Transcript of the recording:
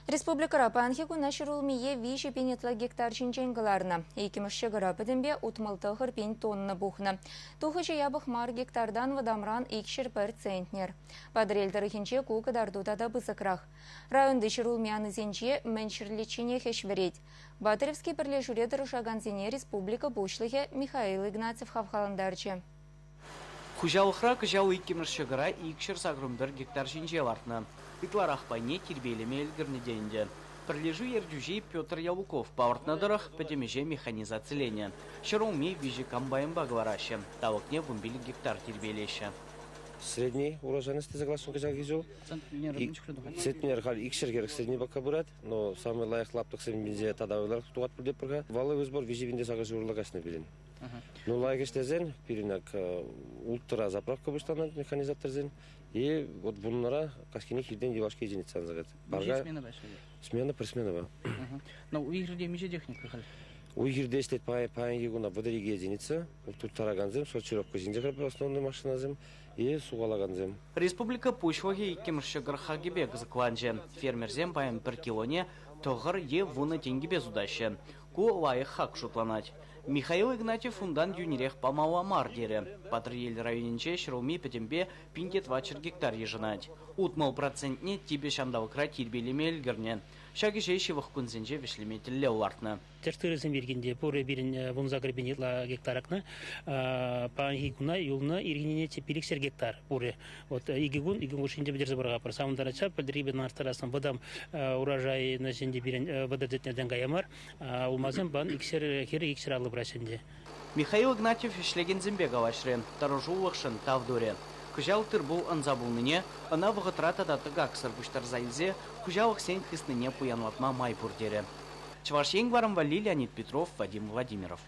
Республика Рапанхи күна шырулмие виші пенетла гектар чинченгіларна. Екімішші гырапыдымбе утмылты хырпен тонны бұхны. Тухы жиябық мар гектардан вадамран икшір пір центнер. Падрелдері хинче кукыдардуда бысықрақ. Районды шырулмияны зенче меншірлечіне хеш верет. Батыревский пірлешуре дұрышаганзене республика бұшлығы Михаил Игнатьев хавхаландарчы. Хужалықра күжал иккемірші гыра икшір сағырымдыр гектар шинче лартны. Итларах пайне тербелеме элгірнеденде. Прилежу ердюжей Петр Ялуков пауыртнадырах пәдемеже механизациление. Шыруме вижи комбайн баглараще. Тавыкне вумбили гектар тербелеші. Средний урожайность согласно каждый гизел. Центнер хали икшер керек средний бака бурат, но самый лайх лаптық сенбензе тадавылар туат бүлдеп бірға. Валы өзбор вижи винде сағышы урлагашны білін. Ну лайгештезен перинак ультра заправка быштанан механизаторзен и вот буннара кашкини хирден девашки единицаны загат. Смена при смена ба. Но у игрде меже техника хали. У игрде стет паян егуна бадыриги единица, тут тараганзем, сочировка зиндеграп основной машиназем и сугалаганзем. Республика Пушваги иккемірші гырхагебек закланже. Фермерзем паян бір килоне тоғыр е вуны тенге без удачи. Ку лайық хак шутланать. Михаил Игнатьев фундан юнерех памауа мардере. Патриль районенче шырылми пәтембе пинкет вачыр гектар ежынать. Утмал процентне тебе шандал кратир белеме элгерне. Шаги жейшевых кунзенже вешлеметілі улартны. Терстырызын бергенде пуры берін вон загребенетла гектаракны. Паанхи куна юлна иргенене тепеліксер гектар пуры. Вот игигун шенде бедерзі барға пыр. Самындарача пәлдіребен артарасын вадам урожай на шенде берін вададетнерден гаямар. Улмазын бан иксер хері иксер алып рашенде. Михаил Игнатьев ишлеген галашрен, тарожулықшын тавдуре. Күжал тырбул анзабулныне, ана вғытрата да тыгаксыр бұштар зайлзе, күжалық сен хысныне пуянлатма май бұрдері. Чавашен Валерий Леонид Петров, Вадим Владимиров.